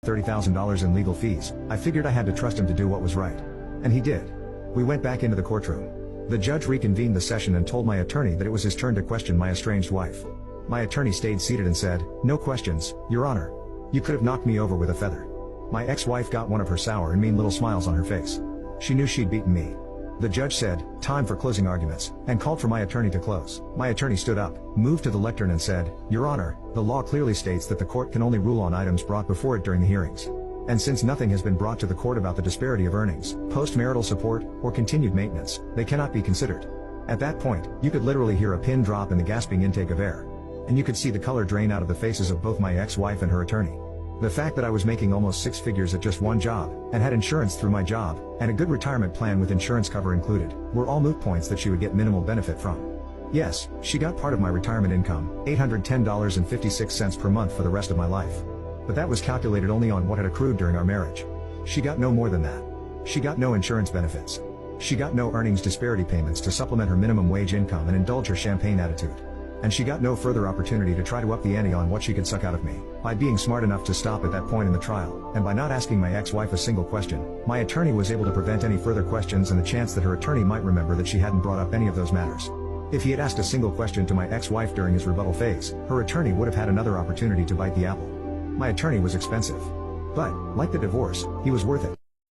$30,000 in legal fees, I figured I had to trust him to do what was right. And he did. We went back into the courtroom. The judge reconvened the session and told my attorney that it was his turn to question my estranged wife. My attorney stayed seated and said, "No questions, Your Honor. You could have knocked me over with a feather." My ex-wife got one of her sour and mean little smiles on her face. She knew she'd beaten me. The judge said, "Time for closing arguments," and called for my attorney to close. My attorney stood up, moved to the lectern and said, "Your Honor, the law clearly states that the court can only rule on items brought before it during the hearings. And since nothing has been brought to the court about the disparity of earnings, post-marital support, or continued maintenance, they cannot be considered." At that point, you could literally hear a pin drop in the gasping intake of air. And you could see the color drain out of the faces of both my ex-wife and her attorney. The fact that I was making almost six figures at just one job, and had insurance through my job, and a good retirement plan with insurance cover included, were all moot points that she would get minimal benefit from. Yes, she got part of my retirement income, $810.56 per month for the rest of my life. But that was calculated only on what had accrued during our marriage. She got no more than that. She got no insurance benefits. She got no earnings disparity payments to supplement her minimum wage income and indulge her champagne attitude. And she got no further opportunity to try to up the ante on what she could suck out of me. By being smart enough to stop at that point in the trial, and by not asking my ex-wife a single question, my attorney was able to prevent any further questions and the chance that her attorney might remember that she hadn't brought up any of those matters. If he had asked a single question to my ex-wife during his rebuttal phase, her attorney would have had another opportunity to bite the apple. My attorney was expensive. But, like the divorce, he was worth it.